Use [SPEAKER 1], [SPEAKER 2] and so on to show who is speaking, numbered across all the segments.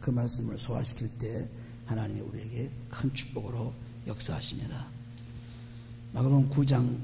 [SPEAKER 1] 그 말씀을 소화시킬 때 하나님이 우리에게 큰 축복으로 역사하십니다. 마가복음 9장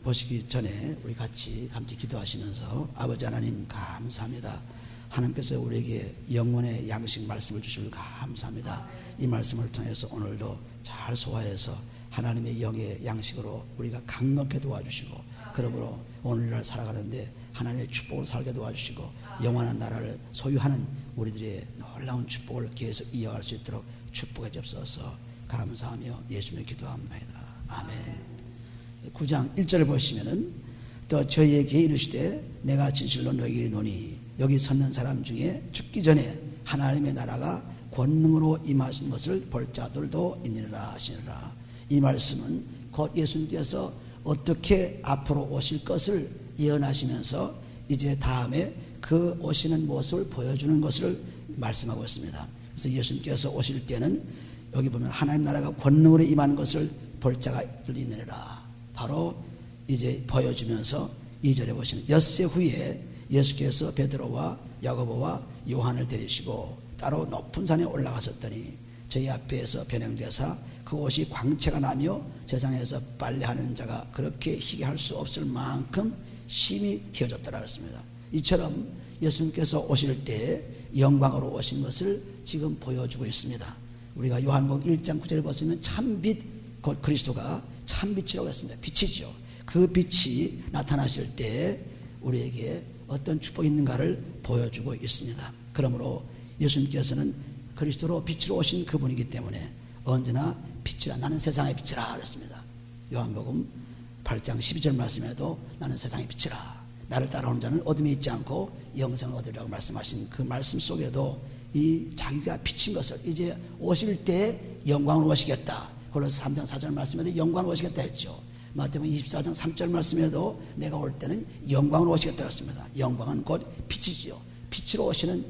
[SPEAKER 1] 보시기 전에 우리 같이 함께 기도하시면서 아버지 하나님 감사합니다. 하나님께서 우리에게 영혼의 양식 말씀을 주시길 감사합니다. 이 말씀을 통해서 오늘도 잘 소화해서 하나님의 영의 양식으로 우리가 강건케 도와주시고, 그러므로 오늘날 살아가는데 하나님의 축복을 살게 도와주시고 영원한 나라를 소유하는 우리들의 놀라운 축복을 계속 이어갈 수 있도록 축복해 주옵소서. 감사하며 예수님의 기도합니다. 아멘. 9장 1절을 보시면은 또 저희에게 이르시되 내가 진실로 너희에게 이르노니 여기 섰는 사람 중에 죽기 전에 하나님의 나라가 권능으로 임하신 것을 볼 자들도 있느니라 하시니라. 이 말씀은 곧 예수님께서 어떻게 앞으로 오실 것을 예언하시면서 이제 다음에 그 오시는 모습을 보여주는 것을 말씀하고 있습니다. 그래서 예수님께서 오실 때는 여기 보면 하나님 나라가 권능으로 임하는 것을 볼 자가 있느니라. 바로 이제 보여주면서 2절에 보시는 엿새 후에 예수께서 베드로와 야고보와 요한을 데리시고 따로 높은 산에 올라가셨더니 저희 앞에서 변행되사 그 옷이 광채가 나며 세상에서 빨래하는 자가 그렇게 희게 할 수 없을 만큼 심히 희어졌더라 했습니다. 이처럼 예수님께서 오실 때 영광으로 오신 것을 지금 보여주고 있습니다. 우리가 요한복음 1장 9절에 보시면 참빛, 곧 그리스도가 참빛이라고 했습니다. 빛이죠. 그 빛이 나타나실 때 우리에게 어떤 축복이 있는가를 보여주고 있습니다. 그러므로 예수님께서는 그리스도로 빛으로 오신 그분이기 때문에 언제나 빛이라, 나는 세상의 빛이라 그랬습니다. 요한복음 8장 12절 말씀에도 나는 세상의 빛이라, 나를 따라오는 자는 어둠에 있지 않고 영생을 얻으리라고 말씀하신 그 말씀 속에도 이 자기가 빛인 것을 이제 오실 때 영광으로 오시겠다. 골로새 3장 4절 말씀에도 영광으로 오시겠다 했죠. 마태복음 24장 3절 말씀에도 내가 올 때는 영광으로 오시겠다 했습니다. 영광은 곧 빛이지요. 빛으로 오시는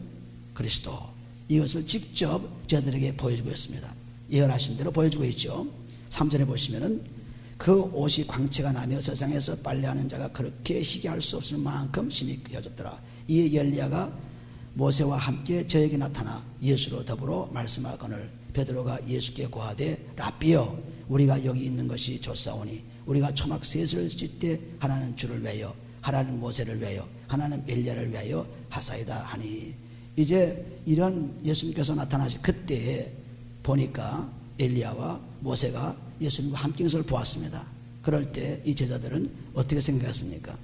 [SPEAKER 1] 그리스도, 이것을 직접 저들에게 보여주고 있습니다. 예언하신 대로 보여주고 있죠. 3절에 보시면은 그 옷이 광채가 나며 세상에서 빨래하는 자가 그렇게 희게 할 수 없을 만큼 심히 휘어졌더라. 이에 엘리야가 모세와 함께 저에게 나타나 예수로 더불어 말씀하거늘 베드로가 예수께 고하되 라삐여 우리가 여기 있는 것이 좋사오니 우리가 초막 셋을 짓되 하나는 주를 위하여 하나는 모세를 위하여 하나는 엘리야를 위하여 하사이다 하니, 이제 이런 예수님께서 나타나신 그때에 보니까 엘리야와 모세가 예수님과 함께 있는 것을 보았습니다. 그럴 때 이 제자들은 어떻게 생각했습니까?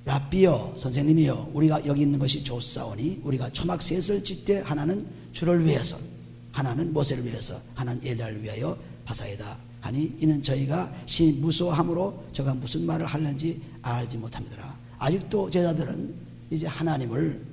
[SPEAKER 1] 라삐여 선생님이여 우리가 여기 있는 것이 좋사오니 우리가 초막 셋을 짓되 하나는 주를 위해서 하나는 모세를 위해서 하나는 엘리야를 위하여 하사이다 하니 이는 저희가 신이 무서워함으로 저가 무슨 말을 하는지 알지 못합니다. 아직도 제자들은 이제 하나님을,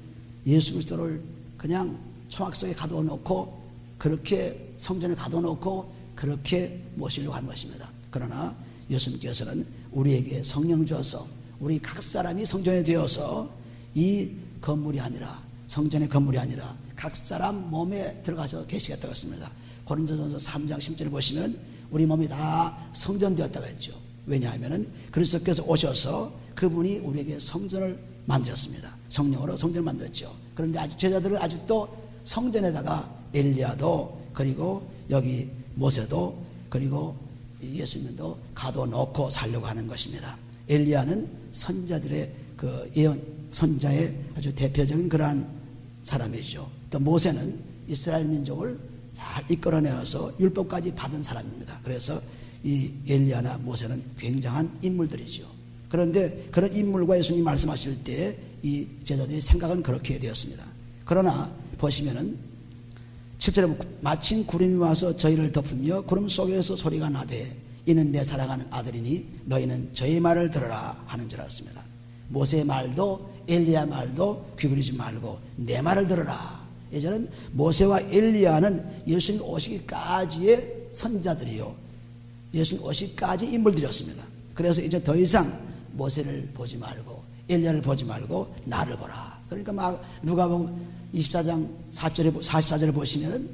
[SPEAKER 1] 예수 그리스도를 그냥 초막 속에 가둬 놓고 그렇게 성전에 가둬 놓고 그렇게 모시려고 하는 것입니다. 그러나 예수님께서는 우리에게 성령 주어서 우리 각 사람이 성전에 되어서 이 건물이 아니라, 성전의 건물이 아니라 각 사람 몸에 들어가서 계시겠다고 했습니다. 고린도전서 3장 10절에 보시면 우리 몸이 다 성전 되었다고 했죠. 왜냐하면 그리스도께서 오셔서 그분이 우리에게 성전을 만드셨습니다. 성령으로 성전을 만들었죠. 그런데 아직 제자들은 아직도 성전에다가 엘리야도 그리고 여기 모세도 그리고 예수님도 가둬놓고 살려고 하는 것입니다. 엘리야는 선자들의 그 예언 선자의 아주 대표적인 그러한 사람이죠. 또 모세는 이스라엘 민족을 잘 이끌어내어서 율법까지 받은 사람입니다. 그래서 이 엘리야나 모세는 굉장한 인물들이죠. 그런데 그런 인물과 예수님이 말씀하실 때 이 제자들의 생각은 그렇게 되었습니다. 그러나 보시면은 7절에 마침 구름이 와서 저희를 덮으며 구름 속에서 소리가 나되 이는 내 사랑하는 아들이니 너희는 저의 말을 들으라 하는 줄 알았습니다. 모세의 말도 엘리야 말도 귀그리지 말고 내 말을 들으라. 예전엔 모세와 엘리야는 예수님 오시기까지의 선자들이요, 예수님 오시기까지 인물들이었습니다. 그래서 이제 더 이상 모세를 보지 말고 엘리야를 보지 말고 나를 보라. 그러니까 막 누가복음 24장 44절에 보시면은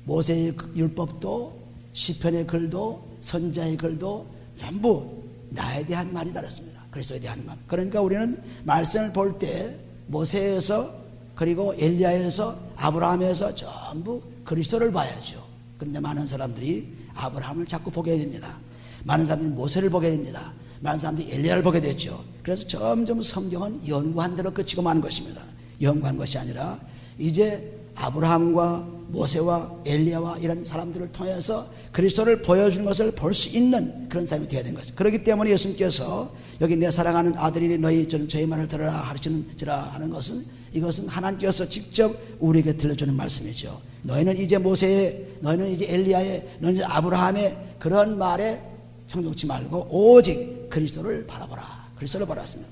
[SPEAKER 1] 모세의 율법도 시편의 글도 선자의 글도 전부 나에 대한 말이다 그랬습니다. 그리스도에 대한 말. 그러니까 우리는 말씀을 볼 때 모세에서 그리고 엘리야에서 아브라함에서 전부 그리스도를 봐야죠. 그런데 많은 사람들이 아브라함을 자꾸 보게 됩니다. 많은 사람들이 모세를 보게 됩니다. 많은 사람들이 엘리야를 보게 됐죠. 그래서 점점 성경은 연구한 대로 끝이고 마는 것입니다. 연구한 것이 아니라 이제 아브라함과 모세와 엘리야와 이런 사람들을 통해서 그리스도를 보여주는 것을 볼 수 있는 그런 사람이 되어야 되는 거죠. 그렇기 때문에 예수님께서 여기 내 사랑하는 아들이니 너희 저희 말을 들으라 하시는지라 하는 것은 이것은 하나님께서 직접 우리에게 들려주는 말씀이죠. 너희는 이제 모세의, 너희는 이제 엘리야의, 너희는 이제 아브라함의 그런 말에 청종치 말고 오직 그리스도를 바라보라. 그리스도를 바라봤습니다.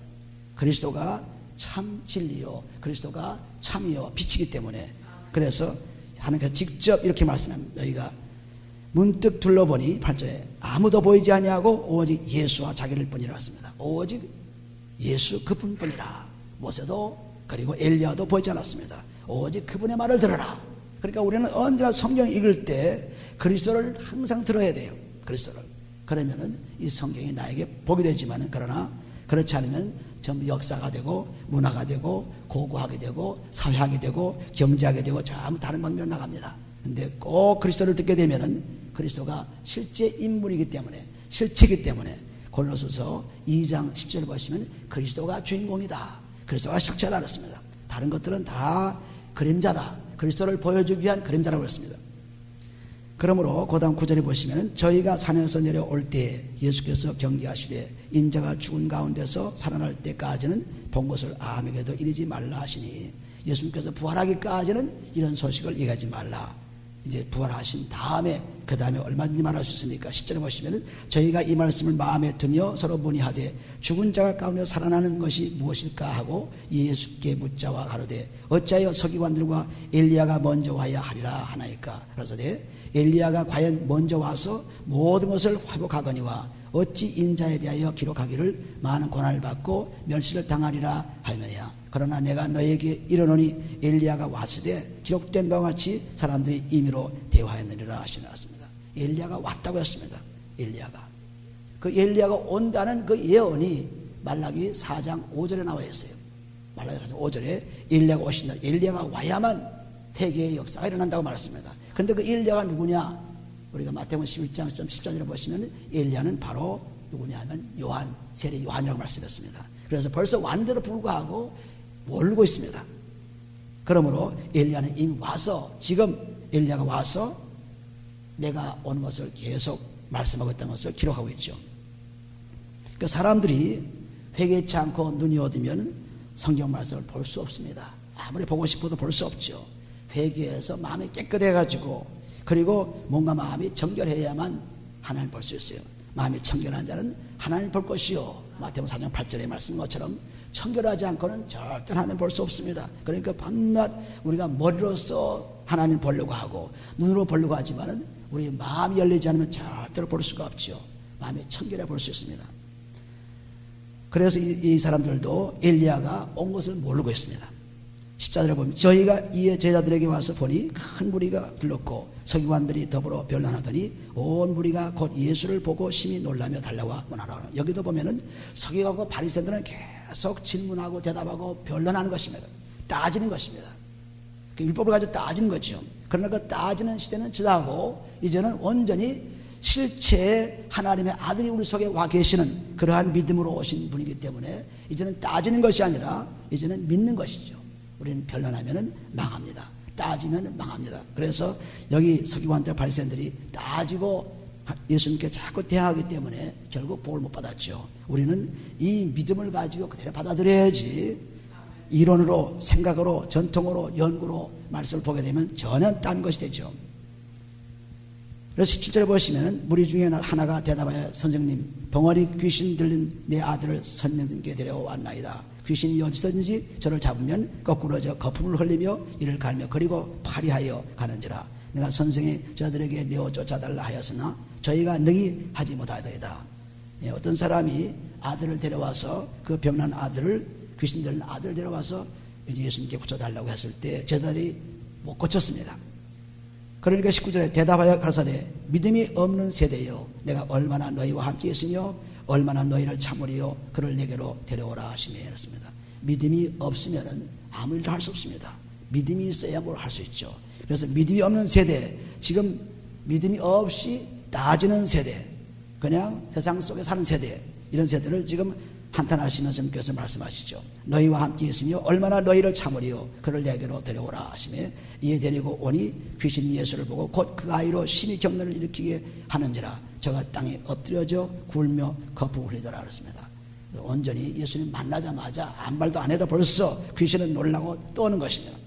[SPEAKER 1] 그리스도가 참 진리요, 그리스도가 참이요 빛이기 때문에, 그래서 하나님께서 직접 이렇게 말씀합니다. 너희가 문득 둘러보니 8절에 아무도 보이지 아니하고 오직 예수와 자기를 뿐이라 했습니다. 오직 예수 그분뿐이라. 모세도 그리고 엘리야도 보이지 않았습니다. 오직 그분의 말을 들어라. 그러니까 우리는 언제나 성경 읽을 때 그리스도를 항상 들어야 돼요. 그리스도를. 그러면은 이 성경이 나에게 복이 되지만은, 그러나 그렇지 않으면 전부 역사가 되고 문화가 되고 고고하게 되고 사회하게 되고 경제하게 되고 전부 다른 방면으로 나갑니다. 근데 꼭 그리스도를 듣게 되면은 그리스도가 실제 인물이기 때문에, 실체이기 때문에, 골로새서 2장 10절 보시면 그리스도가 주인공이다, 그리스도가 실체다 그랬습니다. 다른 것들은 다 그림자다, 그리스도를 보여주기 위한 그림자라고 했습니다. 그러므로 그 다음 9절에 보시면 저희가 산에서 내려올 때 예수께서 경계하시되 인자가 죽은 가운데서 살아날 때까지는 본 것을 아무에게도 이르지 말라 하시니, 예수님께서 부활하기까지는 이런 소식을 얘기하지 말라. 이제 부활하신 다음에, 그 다음에 얼마든지 말할 수 있으니까 10절에 보시면 저희가 이 말씀을 마음에 두며 서로 문의하되 죽은 자가 가운데 살아나는 것이 무엇일까 하고 예수께 묻자와 가로되 어찌하여 서기관들과 엘리야가 먼저 와야 하리라 하나이까. 그래서 엘리야가 과연 먼저 와서 모든 것을 회복하거니와 어찌 인자에 대하여 기록하기를 많은 고난을 받고 멸시를 당하리라 하였느냐. 그러나 내가 너에게 이르노니 엘리야가 왔을 때 기록된 바와 같이 사람들이 임의로 대화했느니라 하시나습니다. 엘리야가 왔다고 했습니다. 엘리야가, 그 엘리야가 온다는 그 예언이 말라기 4장 5절에 나와 있어요. 말라기 4장 5절에 엘리야가 오신다, 엘리야가 와야만 회개의 역사가 일어난다고 말했습니다. 그런데 그 엘리야가 누구냐? 우리가 마태복음 11장 10절에 보시면 엘리야는 바로 누구냐 하면 요한, 세례 요한이라고 말씀했습니다. 그래서 벌써 왔는데도 불구하고 모르고 있습니다. 그러므로 엘리야는 이미 와서, 지금 엘리야가 와서 내가 오는 것을 계속 말씀하고 있다는 것을 기록하고 있죠. 그 사람들이 회개치 않고 눈이 어두면 성경 말씀을 볼 수 없습니다. 아무리 보고 싶어도 볼 수 없죠. 회개해서 마음이 깨끗해가지고, 그리고 뭔가 마음이 정결해야만 하나님을 볼 수 있어요. 마음이 청결한 자는 하나님을 볼 것이요, 마태복음 4장 8절의 말씀인 것처럼 청결하지 않고는 절대 하나님 볼 수 없습니다. 그러니까 밤낮 우리가 머리로서 하나님 보려고 하고 눈으로 보려고 하지만은 우리 마음이 열리지 않으면 절대로 볼 수가 없죠. 마음이 청결해 볼 수 있습니다. 그래서 이 사람들도 엘리야가 온 것을 모르고 있습니다. 14절에 보면 저희가 이에 제자들에게 와서 보니 큰 무리가 들렀고 서기관들이 더불어 변론하더니 온 무리가 곧 예수를 보고 심히 놀라며 달려와 문하라. 여기도 보면은 서기관과 바리새인들은 계속 질문하고 대답하고 변론하는 것입니다. 따지는 것입니다. 율법을 가지고 따지는 거죠. 그러나 그 따지는 시대는 지나고 이제는 온전히 실체의 하나님의 아들이 우리 속에 와 계시는 그러한 믿음으로 오신 분이기 때문에 이제는 따지는 것이 아니라 이제는 믿는 것이죠. 우리는 변론하면 망합니다. 따지면 망합니다. 그래서 여기 서기관들 바리새인들이 따지고 예수님께 자꾸 대항하기 때문에 결국 복을 못 받았죠. 우리는 이 믿음을 가지고 그대로 받아들여야지, 이론으로, 생각으로, 전통으로, 연구로 말씀을 보게 되면 전혀 딴 것이 되죠. 그래서 17절에 보시면 무리 중에 하나가 대답하여 선생님, 벙어리 귀신 들린 내 아들을 선생님께 데려왔나이다. 귀신이 어디서든지 저를 잡으면 거꾸로 저 거품을 흘리며 이를 갈며 그리고 파리하여 가는지라. 내가 선생의 저들에게 내어 쫓아달라 하였으나 저희가 능히 하지 못하더이다. 어떤 사람이 아들을 데려와서 그 병난 아들을, 귀신 들린 아들을 데려와서 이제 예수님께 고쳐달라고 했을 때 저들이 못 고쳤습니다. 그러니까 19절에 대답하여 가라사대 믿음이 없는 세대여 내가 얼마나 너희와 함께 있으며 얼마나 너희를 참으리요 그를 내게로 데려오라 하시며 그렇습니다. 믿음이 없으면은 아무 일도 할 수 없습니다. 믿음이 있어야 뭘 할 수 있죠. 그래서 믿음이 없는 세대, 지금 믿음이 없이 나아지는 세대, 그냥 세상 속에 사는 세대, 이런 세대를 지금 한탄하시면서 주님께서 말씀하시죠. 너희와 함께 있으며 얼마나 너희를 참으리요 그를 내게로 데려오라 하시며 이에 데리고 오니 귀신이 예수를 보고 곧 그 아이로 심히 경련을 일으키게 하는지라 저가 땅에 엎드려져 굴며 거품 흘리더라 그랬습니다. 온전히 예수님 만나자마자 아무 말도 안 해도 벌써 귀신은 놀라고 떠오는 것입니다.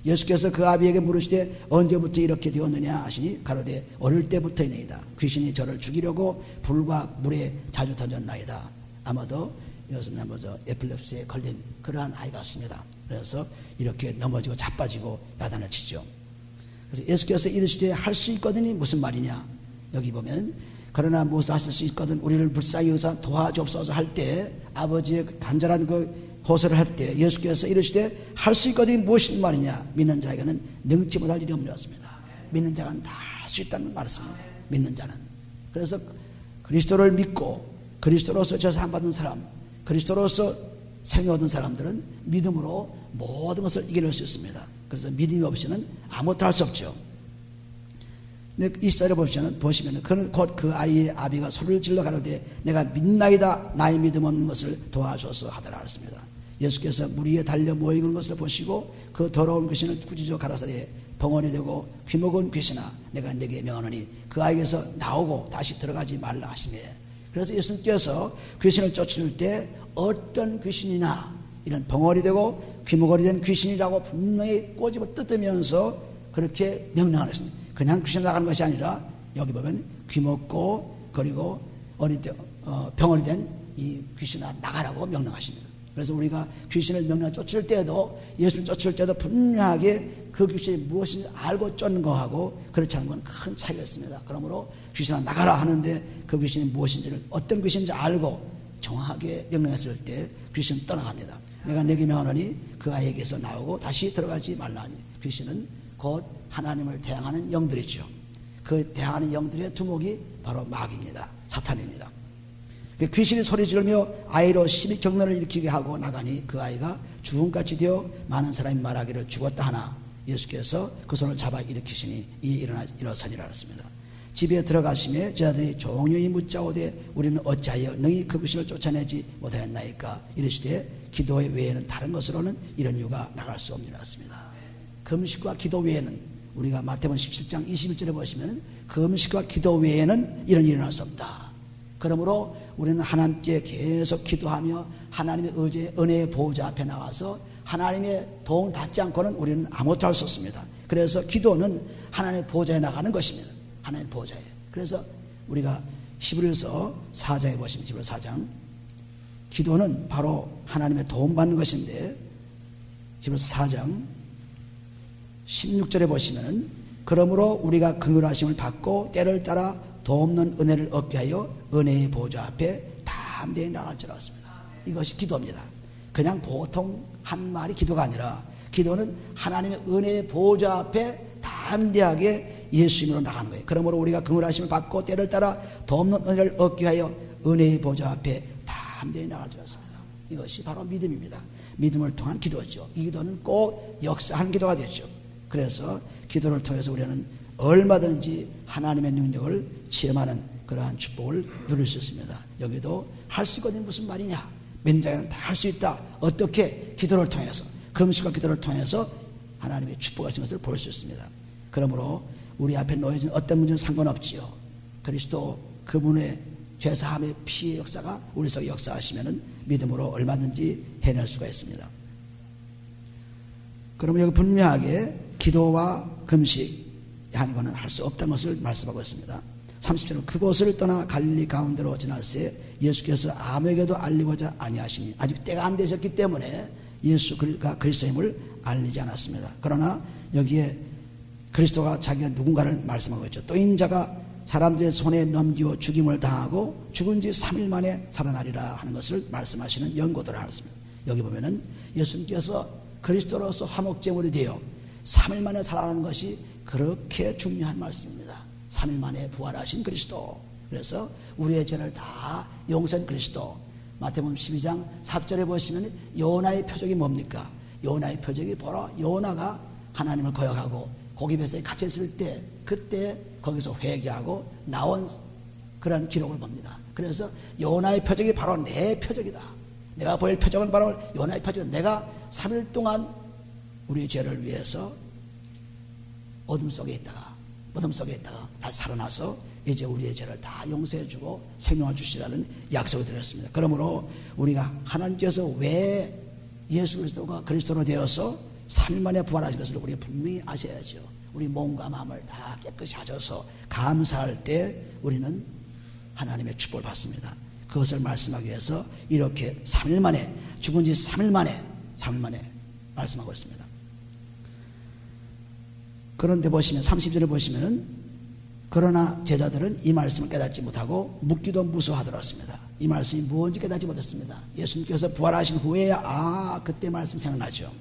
[SPEAKER 1] 예수께서 그 아비에게 물으시되 언제부터 이렇게 되었느냐 하시니 가로되 어릴 때부터이니이다. 귀신이 저를 죽이려고 불과 물에 자주 던졌나이다. 아마도 이것은 에필lep시에 걸린 그러한 아이 같습니다. 그래서 이렇게 넘어지고 자빠지고 야단을 치죠. 그래서 예수께서 이르시되 할 수 있거든이 무슨 말이냐. 여기 보면 그러나 무엇을 하실 수 있거든 우리를 불쌍히 여기서 도와주옵소서 할 때 아버지의 간절한 그 호소를 할 때 예수께서 이르시되 할 수 있거든이 무엇인 말이냐. 믿는 자에게는 능치 못할 일이 없습니다. 믿는 자는 다 할 수 있다는 말씀입니다. 믿는 자는. 그래서 그리스도를 믿고 그리스도로서 저사함받은 사람, 그리스도로서 생명 얻은 사람들은 믿음으로 모든 것을 이겨낼 수 있습니다. 그래서 믿음이 없이는 아무것도 할 수 없죠. 20절에 보시면 그는 곧 그 아이의 아비가 소리를 질러 가로되 내가 믿나이다 나의 믿음 없는 것을 도와줘서 하더라 그랬습니다. 예수께서 물 위에 달려 모이는 것을 보시고 그 더러운 귀신을 꾸짖어 가라사대 벙어리 되고 귀먹은 귀신아 내가 내게 명하노니 그 아이에게서 나오고 다시 들어가지 말라 하시며 그래서 예수님께서 귀신을 쫓을 때 어떤 귀신이나 이런 벙어리 되고 귀머거리 된 귀신이라고 분명히 꼬집어 뜯으면서 그렇게 명령을 했습니다. 그냥 귀신 나가는 것이 아니라 여기 보면 귀먹고 그리고 병어리 된 이 귀신아 나가라고 명령하십니다. 그래서 우리가 귀신을 명령 쫓을 때도 예수를 쫓을 때도 분명하게 그 귀신이 무엇인지 알고 쫓는 거하고 그렇지 않은 건 큰 차이가 있습니다. 그러므로 귀신아 나가라 하는데 그 귀신이 무엇인지를 어떤 귀신인지 알고 정확하게 명령했을 때 귀신은 떠나갑니다. 내가 내게 명하노니 그 아이에게서 나오고 다시 들어가지 말라니. 귀신은 곧 하나님을 대항하는 영들이죠. 그 대항하는 영들의 두목이 바로 마귀입니다. 사탄입니다. 귀신이 소리 지르며 아이로 심히 경련을 일으키게 하고 나가니 그 아이가 죽음같이 되어 많은 사람이 말하기를 죽었다 하나 예수께서 그 손을 잡아 일으키시니 이 일어서니라 했습니다. 집에 들어가시며 저들이 종용이 묻자오되 우리는 어찌하여 너희 그 귀신을 쫓아내지 못하였나이까 이르시되 기도 외에는 다른 것으로는 이런 이유가 나갈 수 없느니라 했습니다. 금식과 기도 외에는 우리가 마태복음 17장 21절에 보시면 금식과 기도 외에는 이런 일이 일어날 수 없다. 그러므로 우리는 하나님께 계속 기도하며 하나님의 의제 은혜의 보호자 앞에 나와서 하나님의 도움을 받지 않고는 우리는 아무것도 할 수 없습니다. 그래서 기도는 하나님의 보호자에 나가는 것입니다. 하나님의 보호자에. 그래서 우리가 히브리서 4장에 보시면 히브리서 4장 기도는 바로 하나님의 도움받는 것인데 히브리서 4장 16절에 보시면은 그러므로 우리가 긍휼하심을 받고 때를 따라 도움는 은혜를 얻게 하여 은혜의 보좌 앞에 담대히 나갈지라 했습니다. 이것이 기도입니다. 그냥 보통 한 말이 기도가 아니라 기도는 하나님의 은혜의 보좌 앞에 담대하게 예수님으로 나가는 거예요. 그러므로 우리가 긍휼하심을 받고 때를 따라 도움는 은혜를 얻게 하여 은혜의 보좌 앞에 담대히 나갈지라 했습니다. 이것이 바로 믿음입니다. 믿음을 통한 기도죠. 이 기도는 꼭 역사하는 기도가 되죠. 그래서 기도를 통해서 우리는 얼마든지 하나님의 능력을 체험하는 그러한 축복을 누릴 수 있습니다. 여기도 할 수 있거든 무슨 말이냐. 믿는 자는 다 할 수 있다. 어떻게? 기도를 통해서 금식과 기도를 통해서 하나님의 축복하신 것을 볼 수 있습니다. 그러므로 우리 앞에 놓여진 어떤 문제는 상관없지요. 그리스도 그분의 죄사함의 피의 역사가 우리 속에 역사하시면 믿음으로 얼마든지 해낼 수가 있습니다. 그러면 여기 분명하게 기도와 금식 아니고는 할 수 없다는 것을 말씀하고 있습니다. 30절은 그곳을 떠나 갈릴리 가운데로 지날새 예수께서 아무에게도 알리고자 아니하시니 아직 때가 안 되셨기 때문에 예수가 그리스도임을 알리지 않았습니다. 그러나 여기에 그리스도가 자기가 누군가를 말씀하고 있죠. 또 인자가 사람들의 손에 넘기어 죽임을 당하고 죽은 지 3일 만에 살아나리라 하는 것을 말씀하시는 연고들을 하였습니다. 여기 보면은 예수님께서 그리스도로서 화목제물이 되어 3일 만에 살아나는 것이 그렇게 중요한 말씀입니다. 3일 만에 부활하신 그리스도. 그래서 우리의 죄를 다 용서한 그리스도. 마태복음 12장 4절에 보시면 요나의 표적이 뭡니까? 요나의 표적이 바로 요나가 하나님을 거역하고 고기뱃속에 갇혔을 때 그때 거기서 회개하고 나온 그런 기록을 봅니다. 그래서 요나의 표적이 바로 내 표적이다. 내가 보일 표적은 바로 요나의 표적이다. 내가 3일 동안 우리 죄를 위해서 어둠 속에 있다가 다시 살아나서 이제 우리의 죄를 다 용서해주고 생명을 주시라는 약속을 드렸습니다. 그러므로 우리가 하나님께서 왜 예수 그리스도가 그리스도로 되어서 3일 만에 부활하신 것을 우리가 분명히 아셔야죠. 우리 몸과 마음을 다 깨끗이 하셔서 감사할 때 우리는 하나님의 축복을 받습니다. 그것을 말씀하기 위해서 이렇게 3일 만에, 죽은 지 3일 만에 말씀하고 있습니다. 그런데 보시면 30절을 보시면은 그러나 제자들은 이 말씀을 깨닫지 못하고 묻기도 무서워하더랬습니다. 이 말씀이 무엇인지 깨닫지 못했습니다. 예수님께서 부활하신 후에야 그때 말씀 생각나죠.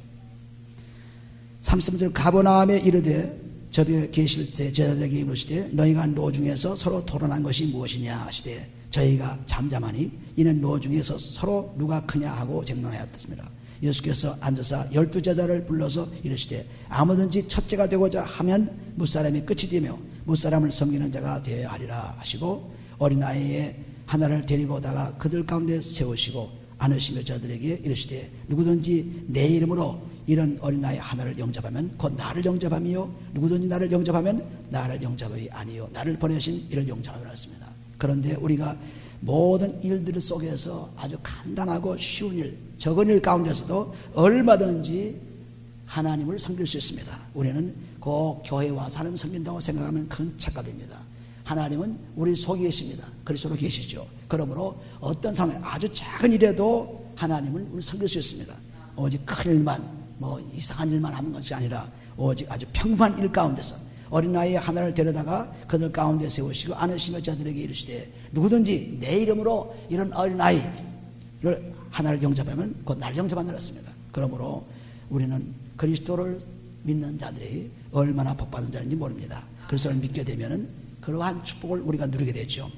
[SPEAKER 1] 33절 가버나움에 이르되 저비에 계실 때 제자들에게 이르시되 너희가 노중에서 서로 토론한 것이 무엇이냐 하시되 저희가 잠잠하니 이는 노중에서 서로 누가 크냐 하고 쟁론하였습니다. 예수께서 앉아서 12제자를 불러서 이르시되 아무든지 첫째가 되고자 하면 무사람이 끝이 되며 무사람을 섬기는 자가 되어야 하리라 하시고 어린아이의 하나를 데리고 오다가 그들 가운데 세우시고 안으시며 저들에게 이르시되 누구든지 내 이름으로 이런 어린아이 하나를 영접하면 곧 나를 영접함이요 누구든지 나를 영접하면 나를 영접함이 아니요 나를 보내신 이를 영접하리라 했습니다. 그런데 우리가 모든 일들 속에서 아주 간단하고 쉬운 일, 적은 일 가운데서도 얼마든지 하나님을 섬길 수 있습니다. 우리는 꼭 교회 와서 하나님 섬긴다고 생각하면 큰 착각입니다. 하나님은 우리 속에 계십니다. 그리스도로 계시죠. 그러므로 어떤 상황에 아주 작은 일에도 하나님을 우리 섬길 수 있습니다. 오직 큰 일만 이상한 일만 하는 것이 아니라 오직 아주 평범한 일 가운데서 어린아이 하나를 데려다가 그들 가운데 세우시고 안으시며 저들에게 이르시되 누구든지 내 이름으로 이런 어린아이를 하나를 영접하면 곧 나를 영접한다 했습니다. 그러므로 우리는 그리스도를 믿는 자들이 얼마나 복받은 자인지 모릅니다. 그리스도를 믿게 되면은 그러한 축복을 우리가 누리게 되죠.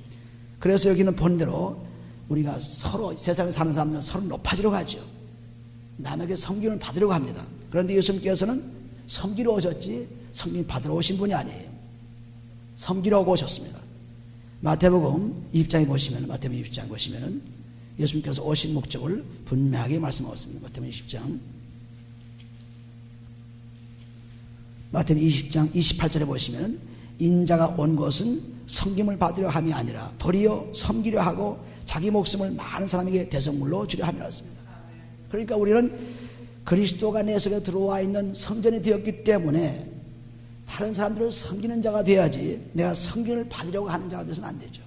[SPEAKER 1] 그래서 여기는 본대로 우리가 서로 세상에 사는 사람들은 서로 높아지려고 하죠. 남에게 섬김을 받으려고 합니다. 그런데 예수님께서는 섬기러 오셨지 섬김 받으러 오신 분이 아니에요. 섬기러 오셨습니다. 마태복음 20장에 보시면 마태복음 20장 보시면은 예수님께서 오신 목적을 분명하게 말씀하셨습니다. 마태복음 20장 마태복음 20장 28절에 보시면은 인자가 온 것은 섬김을 받으려 함이 아니라 도리어 섬기려 하고 자기 목숨을 많은 사람에게 대성물로 주려 함이라 했습니다. 그러니까 우리는 그리스도가 내 속에 들어와 있는 성전이 되었기 때문에 다른 사람들을 섬기는 자가 돼야지 내가 섬김을 받으려고 하는 자가 돼서는 안 되죠.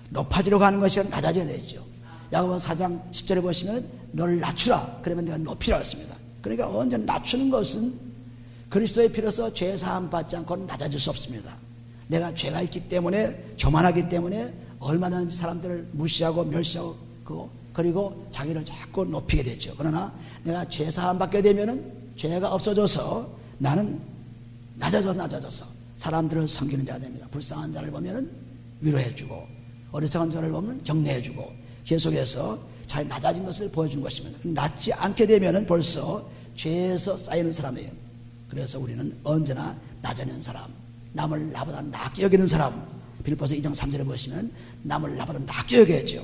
[SPEAKER 1] 높아지려고 하는 것이 낮아져야 되죠. 야고보서 4장 10절에 보시면 너를 낮추라 그러면 내가 높이라 했습니다. 그러니까 언제 낮추는 것은 그리스도의 피로서 죄 사함 받지 않고는 낮아질 수 없습니다. 내가 죄가 있기 때문에 교만하기 때문에 얼마든지 사람들을 무시하고 멸시하고 그리고 자기를 자꾸 높이게 되죠. 그러나 내가 죄 사함 받게 되면은 죄가 없어져서 나는 낮아져서 사람들을 섬기는 자가 됩니다. 불쌍한 자를 보면은 위로해주고 어리석은 자를 보면 격려해주고 계속해서 자기 낮아진 것을 보여준 것입니다. 낮지 않게 되면은 벌써 죄에서 쌓이는 사람이에요. 그래서 우리는 언제나 낮아지는 사람, 남을 나보다 낮게 여기는 사람, 빌립보서 2장 3절에 보시면 남을 나보다 낮게 여겨야죠.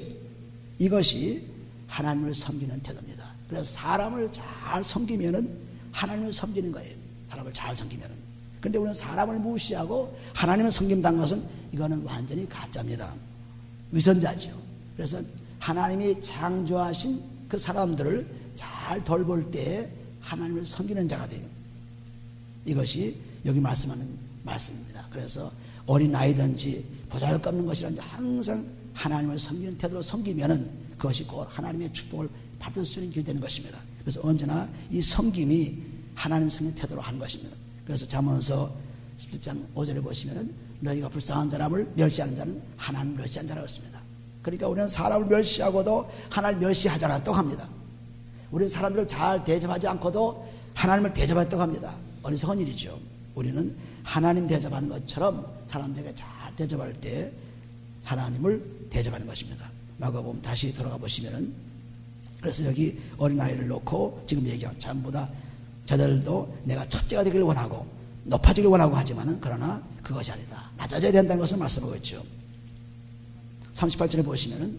[SPEAKER 1] 이것이 하나님을 섬기는 태도입니다. 그래서 사람을 잘 섬기면은 하나님을 섬기는 거예요. 사람을 잘 섬기면은. 그런데 우리는 사람을 무시하고 하나님을 섬긴다는 것은 이거는 완전히 가짜입니다. 위선자죠. 그래서 하나님이 창조하신 그 사람들을 잘 돌볼 때 하나님을 섬기는 자가 돼요. 이것이 여기 말씀하는 말씀입니다. 그래서 어린아이든지 보잘것없는 것이든지 항상 하나님을 섬기는 태도로 섬기면은 그것이 곧 하나님의 축복을 받을 수 있는 길이 되는 것입니다. 그래서 언제나 이 섬김이 하나님 섬기는 태도로 하는 것입니다. 그래서 잠언서 11장 5절에 보시면은 너희가 불쌍한 사람을 멸시하는 자는 하나님을 멸시한 자라고 했습니다. 그러니까 우리는 사람을 멸시하고도 하나님을 멸시하자라고 합니다. 우리는 사람들을 잘 대접하지 않고도 하나님을 대접했다고 합니다. 어리석은 일이죠. 우리는 하나님 대접하는 것처럼 사람들에게 잘 대접할 때 하나님을 대접하는 것입니다. 마가복음 다시 돌아가 보시면은 그래서 여기 어린아이를 놓고 지금 얘기한 전부 다 저들도 내가 첫째가 되기를 원하고 높아지기를 원하고 하지만은 그러나 그것이 아니다. 낮아져야 된다는 것을 말씀하고 있죠. 38절에 보시면은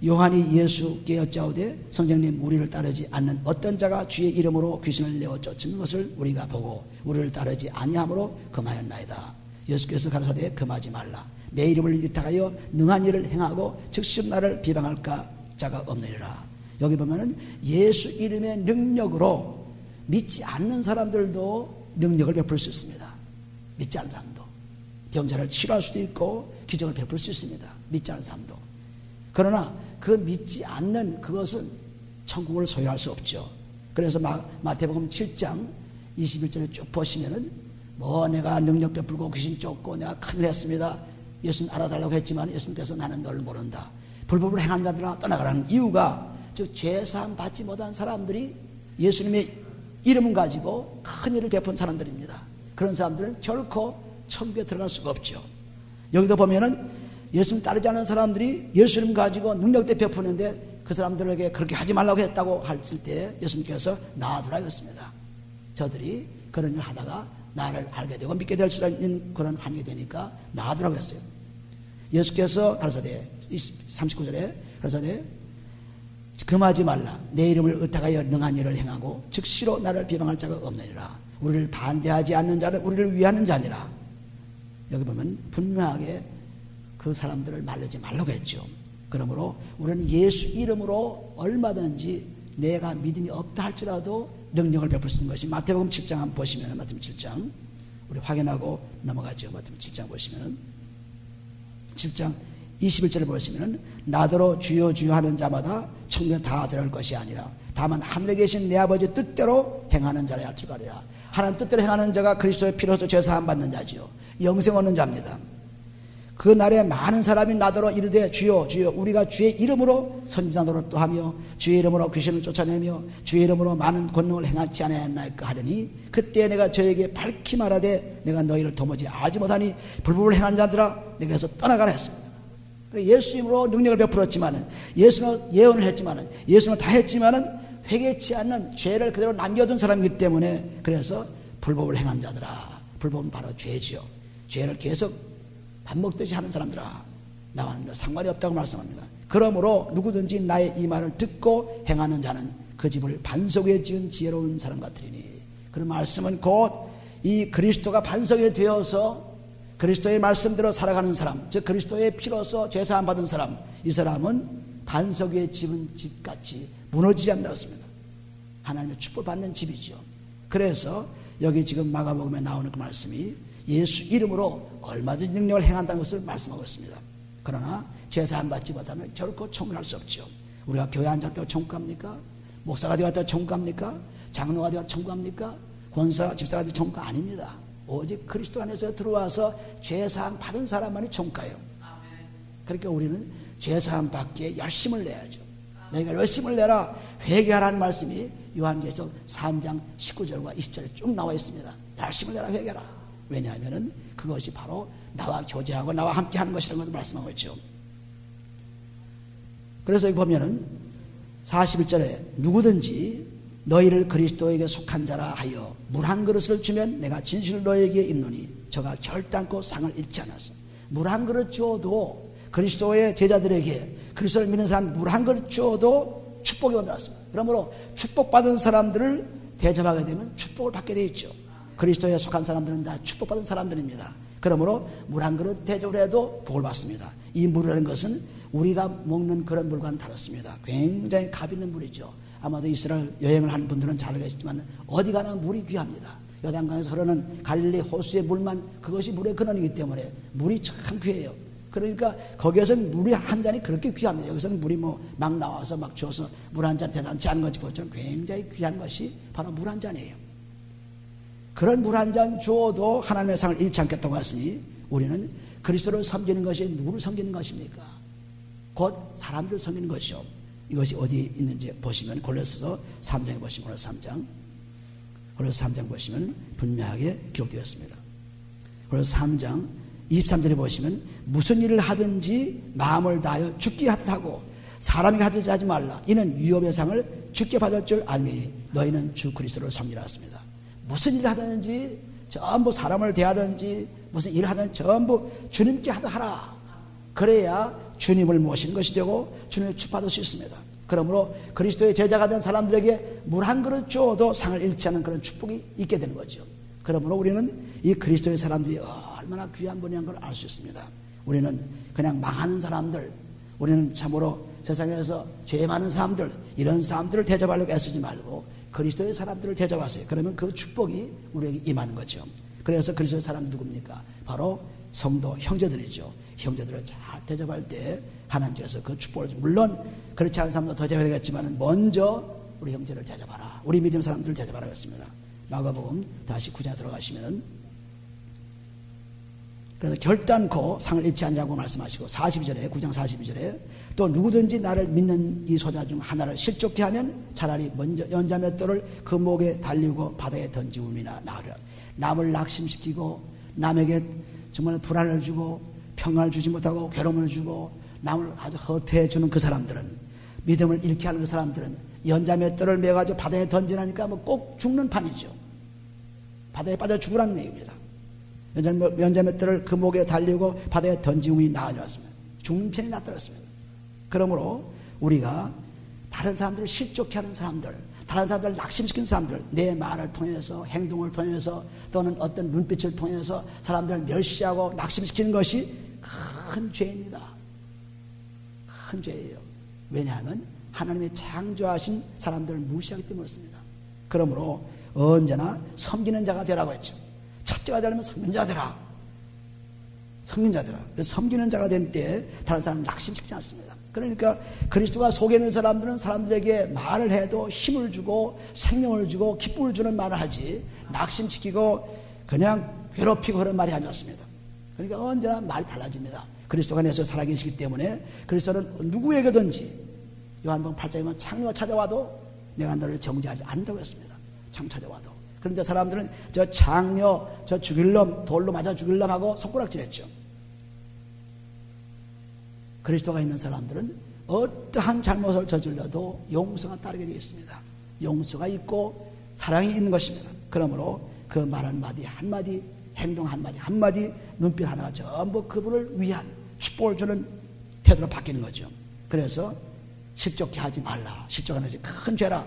[SPEAKER 1] 요한이 예수께 여짜오되 선생님 우리를 따르지 않는 어떤 자가 주의 이름으로 귀신을 내어 쫓는 것을 우리가 보고 우리를 따르지 아니함으로 금하였나이다. 예수께서 가라사대 금하지 말라. 내 이름을 위탁하여 능한 일을 행하고 즉시 나를 비방할까 자가 없느니라. 여기 보면은 예수 이름의 능력으로 믿지 않는 사람들도 능력을 베풀 수 있습니다. 믿지 않는 사람도 병자를 치료할 수도 있고 기적을 베풀 수 있습니다. 믿지 않는 사람도. 그러나 그 믿지 않는 그것은 천국을 소유할 수 없죠. 그래서 마태복음 7장 21절에 쭉 보시면은 뭐 내가 능력 베풀고 귀신 쫓고 내가 큰일 했습니다. 예수님 알아달라고 했지만 예수님께서 나는 너를 모른다. 불법을 행한 자들아 떠나가라는 이유가 즉 죄사함 받지 못한 사람들이 예수님의 이름을 가지고 큰 일을 베푼 사람들입니다. 그런 사람들은 결코 천국에 들어갈 수가 없죠. 여기도 보면은 예수님 따르지 않는 사람들이 예수님 가지고 능력대 베푸는데 그 사람들에게 그렇게 하지 말라고 했다고 했을 때 예수님께서 놔두라 했습니다. 저들이 그런 일을 하다가 나를 알게 되고 믿게 될 수 있는 그런 함이 되니까 놔두라고 했어요. 예수께서 가라사대 39절에 가라사대 금하지 말라. 내 이름을 의탁하여 능한 일을 행하고 즉시로 나를 비방할 자가 없느니라. 우리를 반대하지 않는 자는 우리를 위하는 자니라. 여기 보면 분명하게 그 사람들을 말리지 말라고 했죠. 그러므로 우리는 예수 이름으로 얼마든지 내가 믿음이 없다 할지라도 능력을 베풀 수 있는 것이 마태복음 7장 한번 보시면 마태복음 7장 우리 확인하고 넘어가죠. 마태복음 7장 보시면 7장 21절을 보시면 나더러 주여 주여 하는 자마다 천국에 다 들어갈 것이 아니라 다만 하늘에 계신 내 아버지 뜻대로 행하는 자라 할줄 아리라. 하나님 뜻대로 행하는 자가 그리스도의 피로서 죄사함 받는 자지요. 영생 얻는 자입니다. 그 날에 많은 사람이 나더러 이르되 주여 주여 우리가 주의 이름으로 선지자 노릇도 하며 주의 이름으로 귀신을 쫓아내며 주의 이름으로 많은 권능을 행하지 않았나이까 하려니 그때 내가 저에게 밝히 말하되 내가 너희를 도무지 알지 못하니 불법을 행한 자들아 내게서 떠나가라 했습니다. 예수 이름으로 능력을 베풀었지만은 예수는 예언을 했지만은 예수는 다 했지만은 회개치 않는 죄를 그대로 남겨둔 사람이기 때문에 그래서 불법을 행한 자들아. 불법은 바로 죄지요. 죄를 계속 밥 먹듯이 하는 사람들아 나와는 상관이 없다고 말씀합니다. 그러므로 누구든지 나의 이 말을 듣고 행하는 자는 그 집을 반석 위에 지은 지혜로운 사람 같으리니. 그런 말씀은 곧 이 그리스도가 반석이 되어서 그리스도의 말씀대로 살아가는 사람, 즉 그리스도의 피로서 죄사함 받은 사람, 이 사람은 반석 위에 지은 집같이 무너지지 않는다고 했습니다. 하나님의 축복받는 집이죠. 그래서 여기 지금 마가복음에 나오는 그 말씀이 예수 이름으로 얼마든지 능력을 행한다는 것을 말씀하고 있습니다. 그러나 죄사함 받지 못하면 결코 천국을 할 수 없죠. 우리가 교회 앉았다고 천국 갑니까? 목사가 되었다고 천국 갑니까? 장로가 되었다고 천국 갑니까? 권사가 집사가 되었다고 천국 아닙니다. 오직 그리스도 안에서 들어와서 죄사함 받은 사람만이 천국 가요. 그러니까 우리는 죄사함 받기에 열심을 내야죠. 너희가 열심을 내라. 회개하라는 말씀이 요한계시록 3장 19절과 20절에 쭉 나와 있습니다. 열심을 내라 회개하라. 왜냐하면 그것이 바로 나와 교제하고 나와 함께 하는 것이라는 것을 말씀하고 있죠. 그래서 여기 보면은 41절에 누구든지 너희를 그리스도에게 속한 자라 하여 물 한 그릇을 주면 내가 진실로 너희에게 있노니 저가 결단코 상을 잃지 않았어. 물 한 그릇 주어도 그리스도의 제자들에게 그리스도를 믿는 사람 물 한 그릇 주어도 축복이 온다습니다. 그러므로 축복받은 사람들을 대접하게 되면 축복을 받게 되어 있죠. 그리스도에 속한 사람들은 다 축복받은 사람들입니다. 그러므로 물 한 그릇 대접을 해도 복을 받습니다. 이 물이라는 것은 우리가 먹는 그런 물과는 다릅니다. 굉장히 값 있는 물이죠. 아마도 이스라엘 여행을 하는 분들은 잘 알겠지만 어디 가나 물이 귀합니다. 요단강에서 흐르는 갈릴리 호수의 물만 그것이 물의 근원이기 때문에 물이 참 귀해요. 그러니까 거기에서는 물이 한 잔이 그렇게 귀합니다. 여기서는 물이 막 나와서 막 주어서 물 한 잔 대단치 않은 것이 보처럼 굉장히 귀한 것이 바로 물 한 잔이에요. 그런 물 한 잔 주어도 하나님의 상을 잃지 않겠다고 했으니 우리는 그리스도를 섬기는 것이 누구를 섬기는 것입니까? 곧 사람들을 섬기는 것이죠. 이것이 어디 있는지 보시면 골로새서 3장에 보시면 골로새 3장 보시면 분명하게 기록되었습니다. 골로새 3장 23절에 보시면 무슨 일을 하든지 마음을 다하여 죽게 하듯 하고 사람이 가지지 하지 말라. 이는 위협의 상을 주께 받을 줄 알미니 너희는 주 그리스도를 섬기라 했습니다. 무슨 일을 하든지 전부 사람을 대하든지 무슨 일을 하든지 전부 주님께 하라. 그래야 주님을 모시는 것이 되고 주님을 축복받을 수 있습니다. 그러므로 그리스도의 제자가 된 사람들에게 물 한 그릇 줘도 상을 잃지 않는 그런 축복이 있게 되는 거죠. 그러므로 우리는 이 그리스도의 사람들이 얼마나 귀한 분이라는 걸 알 수 있습니다. 우리는 그냥 망하는 사람들, 우리는 참으로 세상에서 죄 많은 사람들, 이런 사람들을 대접하려고 애쓰지 말고 그리스도의 사람들을 대접하세요. 그러면 그 축복이 우리에게 임하는 거죠. 그래서 그리스도의 사람이 누굽니까? 바로 성도 형제들이죠. 형제들을 잘 대접할 때 하나님께서 그 축복을 줍니다. 물론 그렇지 않은 사람도 더 대접해야 되겠지만 먼저 우리 형제를 대접하라. 우리 믿음 사람들을 대접하라 했습니다. 마가복음 다시 9장에 들어가시면 그래서 결단코 상을 잃지 않냐고 말씀하시고 42절에 9장 42절에 또 누구든지 나를 믿는 이 소자 중 하나를 실족케 하면 차라리 먼저 연자맷돌을 그 목에 달리고 바다에 던지움이나 나으리라. 남을 낙심시키고 남에게 정말 불안을 주고 평안을 주지 못하고 괴로움을 주고 남을 아주 허태해 주는 그 사람들은, 믿음을 잃게 하는 그 사람들은 연자맷돌을 매가지고 바다에 던지라니까 뭐 꼭 죽는 판이죠. 바다에 빠져 죽으라는 얘기입니다. 연자맷돌을 그 목에 달리고 바다에 던지움이 나아졌습니다. 죽는 편이 낫더랬습니다. 그러므로 우리가 다른 사람들을 실족해 하는 사람들, 다른 사람들을 낙심시키는 사람들, 내 말을 통해서, 행동을 통해서, 또는 어떤 눈빛을 통해서 사람들을 멸시하고 낙심시키는 것이 큰 죄입니다. 큰 죄예요. 왜냐하면 하나님의 창조하신 사람들을 무시하기 때문에 그렇습니다. 그러므로 언제나 섬기는 자가 되라고 했죠. 첫째가 되려면 섬기는 자 되라. 섬기는 자 되라. 섬기는 자가 될 때 다른 사람을 낙심시키지 않습니다. 그러니까 그리스도가 속에 있는 사람들은 사람들에게 말을 해도 힘을 주고 생명을 주고 기쁨을 주는 말을 하지 낙심시키고 그냥 괴롭히고 그런 말이 아니었습니다. 그러니까 언제나 말이 달라집니다. 그리스도가 내 속에 살아계시기 때문에 그리스도는 누구에게든지 요한복음 8장에 보면 창녀가 찾아와도 내가 너를 정죄하지 않는다고 했습니다. 창녀 찾아와도. 그런데 사람들은 저 창녀, 저 죽일 놈, 돌로 맞아 죽일 놈 하고 손가락질했죠. 그리스도가 있는 사람들은 어떠한 잘못을 저질러도 용서가 따르게 되어 있습니다. 용서가 있고 사랑이 있는 것입니다. 그러므로 그 말 한마디 한마디, 행동 한마디 한마디, 눈빛 하나가 전부 그분을 위한 축복을 주는 태도로 바뀌는 거죠. 그래서 실족해 하지 말라. 실족하는 것이 큰 죄라.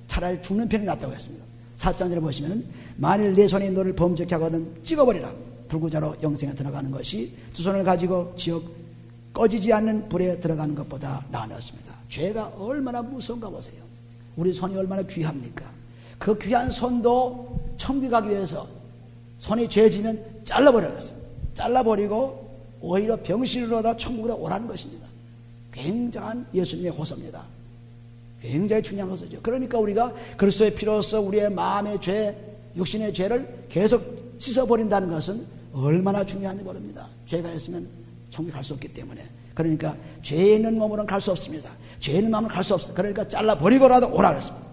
[SPEAKER 1] 차라리 죽는 편이 낫다고 했습니다. 4장절에 보시면 만일 내 손이 너를 범죄케 하거든 찍어버리라. 불구자로 영생에 들어가는 것이 두 손을 가지고 지옥 꺼지지 않는 불에 들어가는 것보다 나았습니다. 죄가 얼마나 무서운가 보세요. 우리 손이 얼마나 귀합니까? 그 귀한 손도 천국 가기 위해서 손이 죄지면 잘라버려야 했어요. 잘라버리고 오히려 병실로 다 천국으로 오라는 것입니다. 굉장한 예수님의 호소입니다. 굉장히 중요한 호소죠. 그러니까 우리가 그리스도의 피로써 우리의 마음의 죄, 육신의 죄를 계속 씻어버린다는 것은 얼마나 중요한지 모릅니다. 죄가 있으면 천국에 갈 수 없기 때문에. 그러니까 죄 있는 몸으로는 갈 수 없습니다. 죄 있는 마음은 갈 수 없어요. 그러니까 잘라버리고라도 오라 그랬습니다.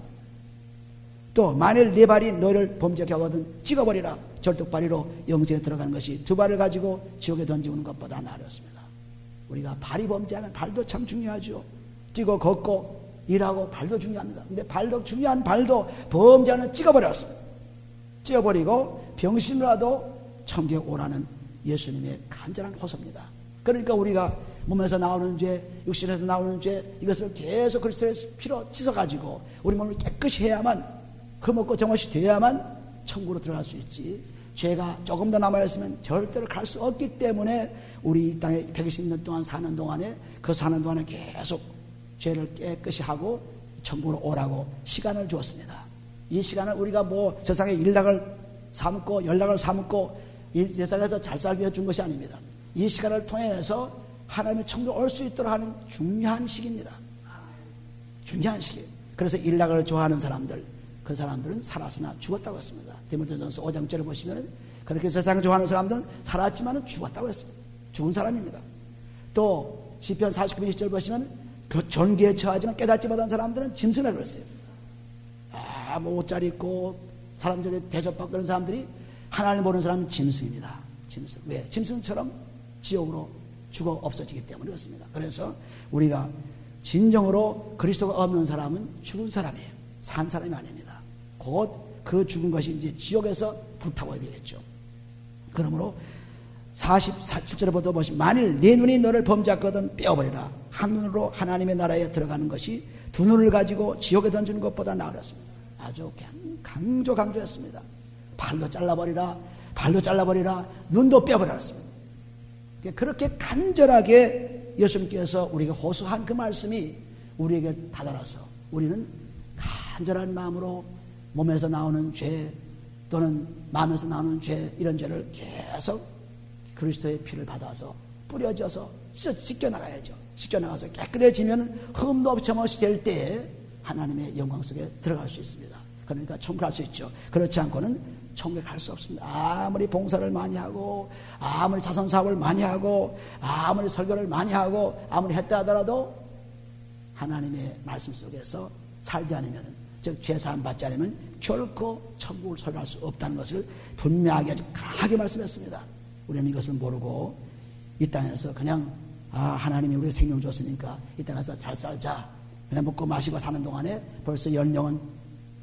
[SPEAKER 1] 또 만일 네 발이 너를 범죄케 하거든 찍어버리라. 절뚝발이로 영생에 들어가는 것이 두 발을 가지고 지옥에 던지는 것보다 나았습니다. 우리가 발이 범죄하면 발도 참 중요하죠. 뛰고 걷고 일하고 발도 중요합니다. 근데 발도 중요한 발도 범죄하는 찍어버렸습니다. 찍어버리고 병신이라도 천국에 오라는 예수님의 간절한 호소입니다. 그러니까 우리가 몸에서 나오는 죄, 육신에서 나오는 죄, 이것을 계속 그리스도의 피로 씻어가지고 우리 몸을 깨끗이 해야만, 그 먹고 정화시 돼야만 천국으로 들어갈 수 있지. 죄가 조금 더 남아있으면 절대로 갈 수 없기 때문에 우리 이 땅에 120년 동안 사는 동안에, 그 사는 동안에 계속 죄를 깨끗이 하고 천국으로 오라고 시간을 주었습니다. 이 시간을 우리가 뭐 세상에 일락을 삼고 연락을 삼고 이 세상에서 잘 살기 위해 준 것이 아닙니다. 이 시간을 통해서 하나님의 천국에 올 수 있도록 하는 중요한 시기입니다. 중요한 시기. 그래서 일락을 좋아하는 사람들, 그 사람들은 살았으나 죽었다고 했습니다. 디모데전서 5장절을 보시면 그렇게 세상을 좋아하는 사람들은 살았지만 죽었다고 했습니다. 죽은 사람입니다. 또 시편 49편 20절 보시면 그 존귀에 처하지만 깨닫지 못한 사람들은 짐승이라고 그랬어요. 뭐 옷잘 입고 사람들에게 대접받고 그런 사람들이 하나님을 모르는 사람은 짐승입니다. 짐승. 왜? 짐승처럼 지옥으로 죽어 없어지기 때문에 그렇습니다. 그래서 우리가 진정으로 그리스도가 없는 사람은 죽은 사람이에요. 산 사람이 아닙니다. 곧 그 죽은 것이 이제 지옥에서 불타고 되겠죠. 그러므로 47절부터 보시면 만일 네 눈이 너를 범죄하거든 빼어버리라. 한 눈으로 하나님의 나라에 들어가는 것이 두 눈을 가지고 지옥에 던지는 것보다 나으렸습니다. 아주 강조했습니다. 발로 잘라버리라. 눈도 빼어버렸습니다. 그렇게 간절하게 예수님께서 우리에게 호소한 그 말씀이 우리에게 다다라서 우리는 간절한 마음으로 몸에서 나오는 죄 또는 마음에서 나오는 죄 이런 죄를 계속 그리스도의 피를 받아서 뿌려져서 씻겨나가야죠. 씻겨나가서 깨끗해지면 흠도 없이 될 때에 하나님의 영광 속에 들어갈 수 있습니다. 그러니까 천국 갈 수 있죠. 그렇지 않고는 천국에 갈 수 없습니다. 아무리 봉사를 많이 하고 아무리 자선사업을 많이 하고 아무리 설교를 많이 하고 아무리 했다 하더라도 하나님의 말씀 속에서 살지 않으면 즉 죄사함 받지 않으면 결코 천국을 소유할 수 없다는 것을 분명하게 아주 강하게 말씀했습니다. 우리는 이것을 모르고 이 땅에서 그냥 하나님이 우리에게 생명을 줬으니까 이 땅에서 잘 살자 그냥 먹고 마시고 사는 동안에 벌써 연령은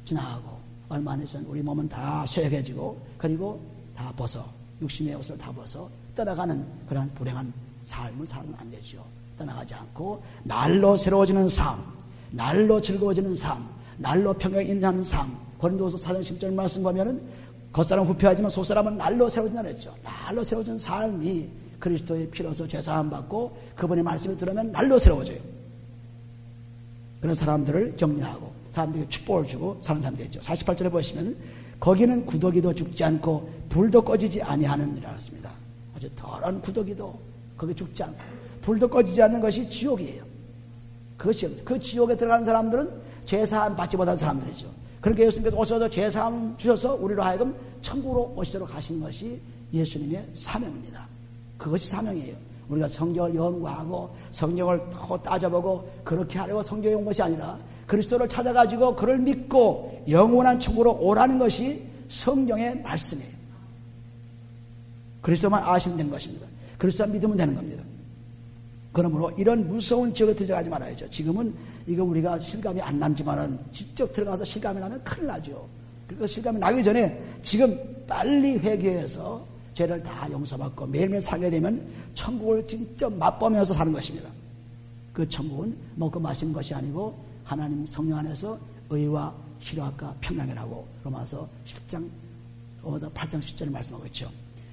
[SPEAKER 1] 지나가고 얼마 안 있으면 우리 몸은 다 쇠약해지고 그리고 다 벗어 육신의 옷을 다 벗어 떠나가는 그런 불행한 삶을 살면 안 되죠. 떠나가지 않고 날로 새로워지는 삶, 날로 즐거워지는 삶, 날로 평강에 인하는 삶. 고린도후서 4장 10절 말씀 보면은 겉사람 후패하지만 속사람은 날로 새로워진다 그랬죠. 날로 새로워진 삶이 그리스도의 피로서 죄사함 받고 그분의 말씀을 들으면 날로 새로워져요. 그런 사람들을 격려하고 사람들에게 축복을 주고 사는 사람이 되죠. 48절에 보시면 거기는 구더기도 죽지 않고 불도 꺼지지 아니하는 이라 했습니다. 아주 더러운 구더기도 거기 죽지 않고 불도 꺼지지 않는 것이 지옥이에요. 그것이 그 지옥에 들어가는 사람들은 죄사함 받지 못한 사람들이죠. 그러니까 예수님께서 오셔서 죄사함 주셔서 우리로 하여금 천국으로 오시도록 하신 것이 예수님의 사명입니다. 그것이 사명이에요. 우리가 성경을 연구하고 성경을 더 따져보고 그렇게 하려고 성경에 온 것이 아니라 그리스도를 찾아가지고 그를 믿고 영원한 천국으로 오라는 것이 성경의 말씀이에요. 그리스도만 아시면 되는 것입니다. 그리스도만 믿으면 되는 겁니다. 그러므로 이런 무서운 지역에 들어가지 말아야죠. 지금은 이거 우리가 실감이 안 남지만은 직접 들어가서 실감이 나면 큰일 나죠. 그러니까 실감이 나기 전에 지금 빨리 회개해서 죄를 다 용서받고 매일매일 살게 되면 천국을 직접 맛보면서 사는 것입니다. 그 천국은 먹고 마시는 것이 아니고 하나님 성령 안에서 의와 희락과 평강이라고 로마서 10장, 로마서 8장 10절에 말씀하고 있죠.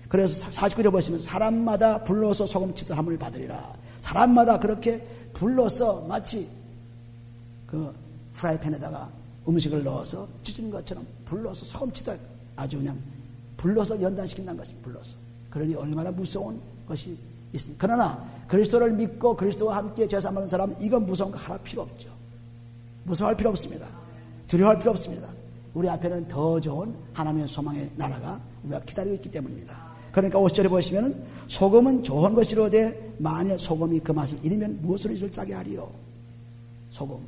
[SPEAKER 1] 그래서 49절 보시면 사람마다 불로서 소금치듯 함을 받으리라. 사람마다 그렇게 불로서 마치 그 프라이팬에다가 음식을 넣어서 찢은 것처럼 불로서 소금치듯 아주 그냥 불로서 연단시킨다는 것입니다. 불로서. 그러니 얼마나 무서운 것이 있습니다. 그러나 그리스도를 믿고 그리스도와 함께 제사 받는 사람은 이건 무서운 거 하나 필요 없죠. 무서워할 필요 없습니다. 두려워할 필요 없습니다. 우리 앞에는 더 좋은 하나님의 소망의 나라가 우리가 기다리고 있기 때문입니다. 그러니까 50절에 보시면 소금은 좋은 것이로되 만일 소금이 그 맛을 잃으면 무엇으로 잊을 짜게 하리요. 소금.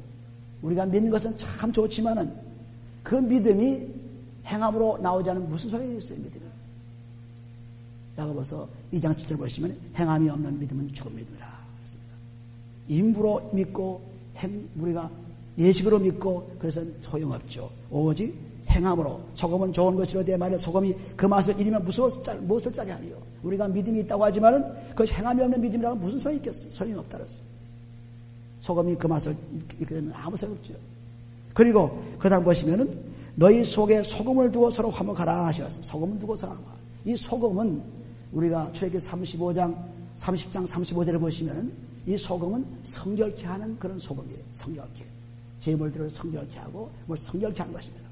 [SPEAKER 1] 우리가 믿는 것은 참 좋지만은 그 믿음이 행함으로 나오지 않으면 무슨 소용이 있어요, 믿음이. 야고보서 2장 7절 보시면 행함이 없는 믿음은 죽은 믿음이라. 임부로 믿고 우리가 예식으로 믿고 그래서 소용없죠. 오직 행함으로 소금은 좋은 것이로되 만일 소금이 그 맛을 잃으면 무엇을 짜게 하리요. 우리가 믿음이 있다고 하지만은 그것이 행함이 없는 믿음이라고 무슨 소용이 있겠어요. 소용이 없다 그랬어요. 소금이 그 맛을 잃게 되면 아무 소용없죠. 그리고 그 다음 보시면은 너희 속에 소금을 두고 서로 화목하라 하셨습니다. 소금을 두고 서로 화목하라. 이 소금은 우리가 출애굽기 30장 35절을 보시면은 이 소금은 성결케 하는 그런 소금이에요. 성결케. 제물들을 성결케 하고 뭘 성결케 하는 것입니다.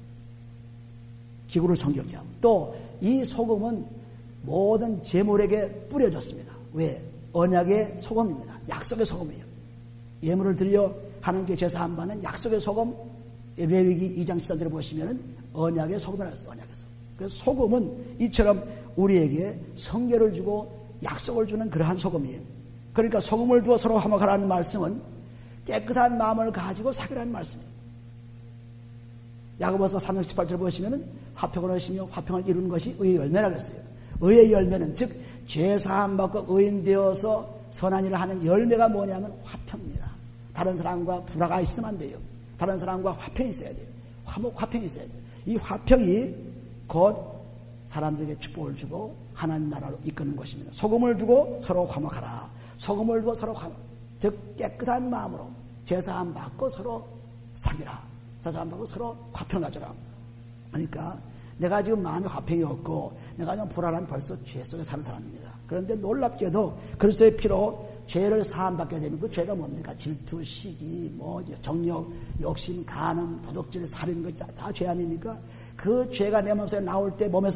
[SPEAKER 1] 기구를 성결케 하고 또 이 소금은 모든 제물에게 뿌려졌습니다. 왜? 언약의 소금입니다. 약속의 소금이에요. 예물을 드려 하나님께 제사함 받는 약속의 소금. 레위기 2장 13절에 보시면은 언약의 소금이라고 했어요. 언약의 소금. 그래서 소금은 이처럼 우리에게 성결을 주고 약속을 주는 그러한 소금이에요. 그러니까 소금을 두어 서로 화목하라는 말씀은 깨끗한 마음을 가지고 사귀라는 말씀이에요. 야고보서 3장 18절 보시면은 화평을 하시며 화평을 이루는 것이 의의 열매라고 했어요. 의의 열매는 즉 죄사함 받고 의인 되어서 선한 일을 하는 열매가 뭐냐면 화평입니다. 다른 사람과 불화가 있으면 안 돼요. 다른 사람과 화평이 있어야 돼요. 화평이 있어야 돼요. 이 화평이 곧 사람들에게 축복을 주고 하나님 나라로 이끄는 것입니다. 소금을 두고 서로 화목하라. 소금을 두고 서로 즉 깨끗한 마음으로 제사함 받고 서로 사귀라. 제사함 받고 서로 화평 가져라. 그러니까 내가 지금 마음에 화평이 없고 내가 좀 불안하면 벌써 죄 속에 사는 사람입니다. 그런데 놀랍게도 그리스도의 피로 죄를 사함받게 되면 그 죄가 뭡니까? 질투, 시기, 정욕, 욕심, 간음, 도둑질, 살인, 다 죄 아닙니까? 그 죄가 내 몸에서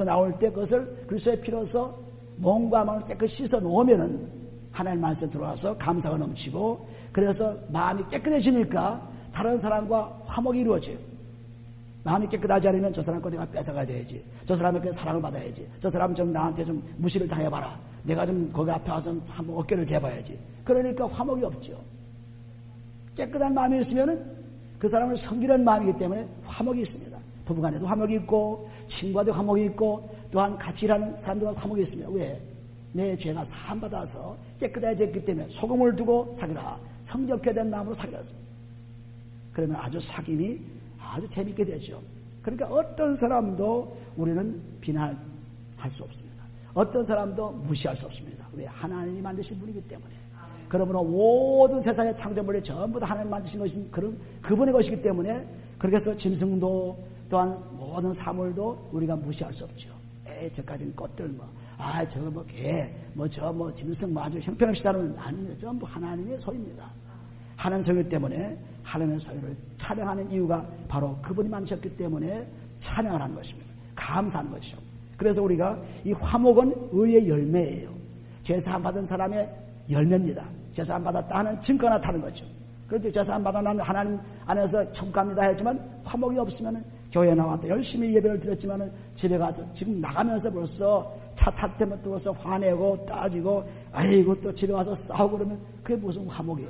[SPEAKER 1] 나올 때 그것을 그리스도의 피로서 몸과 마음을 깨끗이 씻어 놓으면은 하나님 말씀에 들어와서 감사가 넘치고 그래서 마음이 깨끗해지니까 다른 사람과 화목이 이루어져요. 마음이 깨끗하지 않으면 저 사람 거 내가 뺏어가져야지. 저 사람에게 사랑을 받아야지. 저 사람 좀 나한테 좀 무시를 당해봐라. 내가 좀 거기 앞에 와서 한번 어깨를 재봐야지. 그러니까 화목이 없죠. 깨끗한 마음이 있으면은 그 사람을 섬기는 마음이기 때문에 화목이 있습니다. 부부간에도 화목이 있고 친구와도 화목이 있고 또한 같이 일하는 사람들과 화목이 있습니다. 왜? 내 죄가 사함받아서 깨끗해졌기 때문에 소금을 두고 사귀라. 성적해야 된 마음으로 사귀라. 그러면 아주 사귐이 아주 재밌게 되죠. 그러니까 어떤 사람도 우리는 비난할 수 없습니다. 어떤 사람도 무시할 수 없습니다. 왜? 하나님이 만드신 분이기 때문에. 그러므로 모든 세상의 창조물이 전부 다 하나님 만드신 것인 그분의 것이기 때문에 그렇게 해서 짐승도 또한 모든 사물도 우리가 무시할 수 없죠. 저까지는 꽃들 저거 개, 짐승 아주 형편없이 다루는 아닙니다. 전부 하나님의 소유입니다. 하나님 소유 때문에 하나님의 소유를 찬양하는 이유가 바로 그분이 만드셨기 때문에 찬양을 하는 것입니다. 감사하는 것이죠. 그래서 우리가 이 화목은 의의 열매예요. 제사함 받은 사람의 열매입니다. 제사함 받았다 하는 증거 나타나는 거죠. 그런데 제사함 받아 나는 하나님 안에서 천국 갑니다 했지만 화목이 없으면 교회에 나왔다 열심히 예배를 드렸지만 집에 가서 지금 나가면서 벌써 차 탈 때부터 벌써 화내고 따지고 아이고 또 집에 가서 싸우고 그러면 그게 무슨 화목이에요.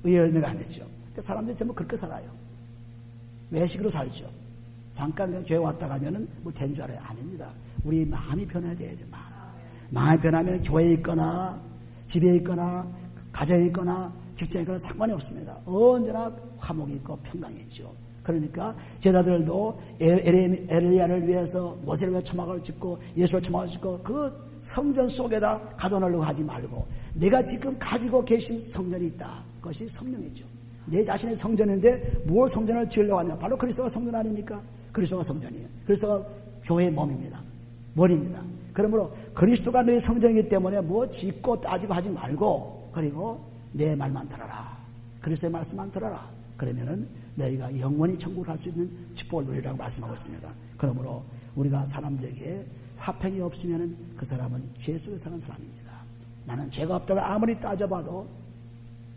[SPEAKER 1] 의의 열매가 아니죠. 그러니까 사람들이 전부 그렇게 살아요. 외식으로 살죠. 잠깐 그냥 교회 왔다 가면은 된 줄 알아요. 아닙니다. 우리 마음이 변해야 돼요. 마음이 변하면 교회에 있거나 집에 있거나 가정에 있거나 직장에 있거나 상관이 없습니다. 언제나 화목이 있고 평강이 있죠. 그러니까 제자들도 엘리야를 위해서 모세를 위해 초막을 짓고 예수를 초막을 짓고 그 성전 속에다 가둬놓으려고 하지 말고 내가 지금 가지고 계신 성전이 있다. 그것이 성령이죠. 내 자신의 성전인데 뭘 성전을 지으려고 하냐. 바로 그리스도가 성전 아닙니까? 그리스도가 성전이에요. 그리스도가 교회의 몸입니다. 머리입니다. 그러므로 그리스도가 너의 성전이기 때문에 짓고 따지고 하지 말고 그리고 내 말만 들어라. 그리스도의 말씀만 들어라. 그러면은 너희가 영원히 천국을 갈 수 있는 축복을 누리라고 말씀하고 있습니다. 그러므로 우리가 사람들에게 화평이 없으면은 그 사람은 죄 속에 사는 사람입니다. 나는 죄가 없다고 아무리 따져봐도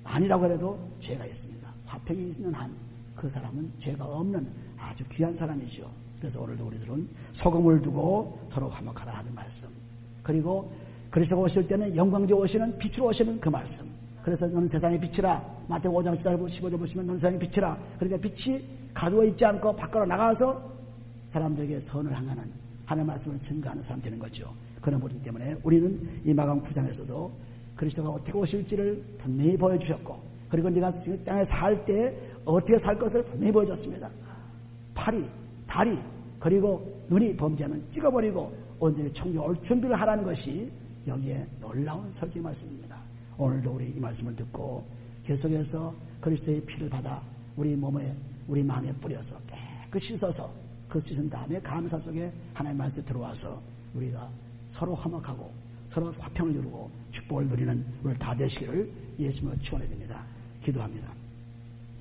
[SPEAKER 1] 아니라고 해도 죄가 있습니다. 화평이 있는 한 그 사람은 죄가 없는 아주 귀한 사람이죠. 그래서 오늘도 우리들은 소금을 두고 서로 화목하라 하는 말씀. 그리고 그리스도가 오실 때는 영광주 오시는 빛으로 오시는 그 말씀. 그래서 너는 세상의 빛이라. 마태복음 5장 15절 보시면 너는 세상의 빛이라. 그러니까 빛이 가두어 있지 않고 밖으로 나가서 사람들에게 선을 향하는 하나님의 말씀을 증거하는 사람 되는 거죠. 그런 분이기 때문에 우리는 이 마가복음 9장에서도 그리스도가 어떻게 오실지를 분명히 보여주셨고 그리고 네가 땅에 살 때 어떻게 살 것을 분명히 보여줬습니다. 팔이, 다리, 그리고 눈이 범죄하면 찍어버리고 온전히 청교할 준비를 하라는 것이 여기에 놀라운 설교의 말씀입니다. 오늘도 우리 이 말씀을 듣고 계속해서 그리스도의 피를 받아 우리 몸에 우리 마음에 뿌려서 깨끗이 씻어서 그 씻은 다음에 감사 속에 하나님의 말씀에 들어와서 우리가 서로 화목하고 서로 화평을 이루고 축복을 누리는 우리 다 되시기를 예수님으로 축원해드립니다. 기도합니다.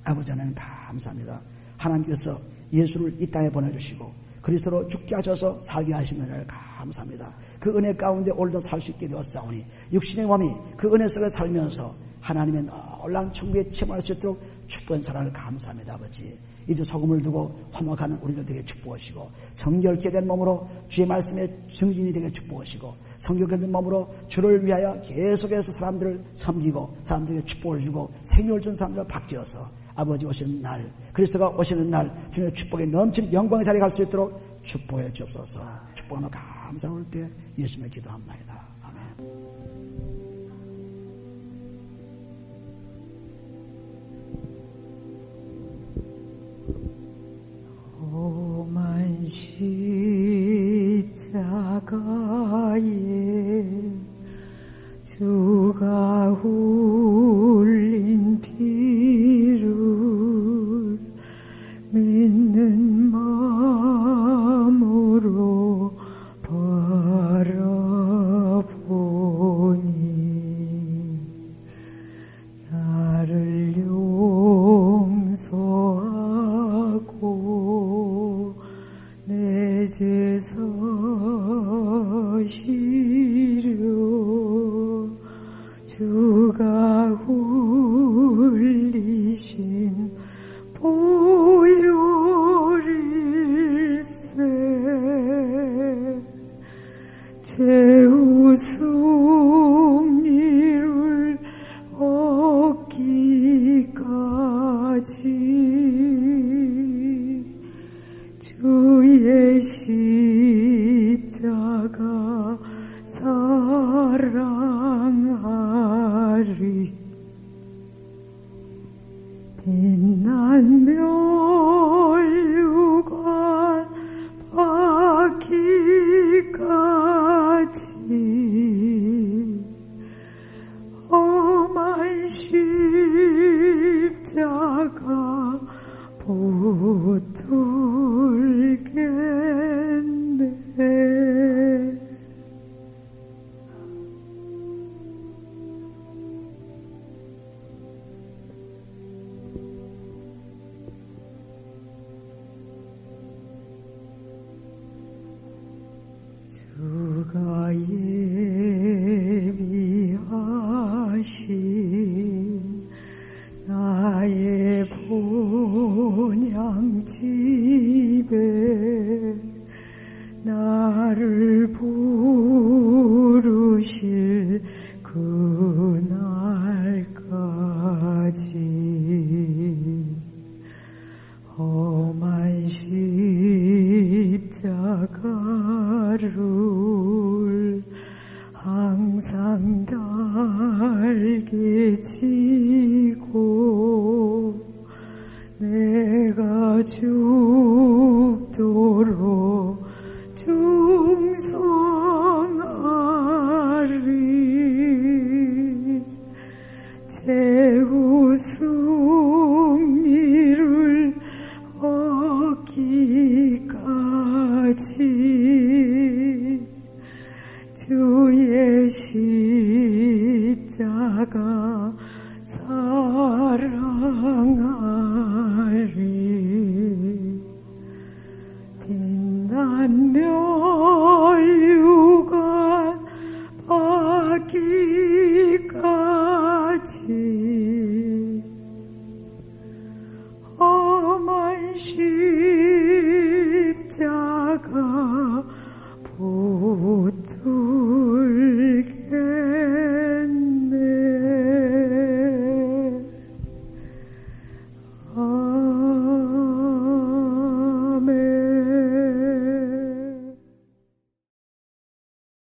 [SPEAKER 1] 아버지 하나님 감사합니다. 하나님께서 예수를 이 땅에 보내주시고 그리스도로 죽게 하셔서 살게 하시는 은혜를 감사합니다. 그 은혜 가운데 오늘도 살 수 있게 되었사오니 육신의 몸이 그 은혜 속에 살면서 하나님의 놀라운 천국에 체험할 수 있도록 축복한 사랑을 감사합니다. 아버지 이제 소금을 두고 화목하는 우리들 되게 축복하시고 성결케 된 몸으로 주의 말씀에 증진이 되게 축복하시고 성결케 된 몸으로 주를 위하여 계속해서 사람들을 섬기고 사람들에게 축복을 주고 생명을 준 사람들을 바뀌어서 아버지 오시는 날 그리스도가 오시는 날 주님의 축복에 넘치는 영광의 자리에 갈 수 있도록 축복해 주옵소서. 축복하며 감사할 때 예수님의 기도합니다. 아멘.
[SPEAKER 2] 주가 흘린 피를 믿는 마음으로 바라보니 나를 용서하고 내 죄사 시려 주가 흘리신 보혈일세 제 웃음이를 얻기까지 주의 십자가 사랑하리 빛난 멸류관 받기까지 험한 십자가 붙들겠네. 주가 예비하신 나의 본향집에 나를 부르실 그날까지 험한 십자가를 항상 달게 지고 내가 죽도록 충성하리 제 웃음이를 얻기까지 주의 십자가 사랑하리 빛난 멸류관 받기까지 험한 십자가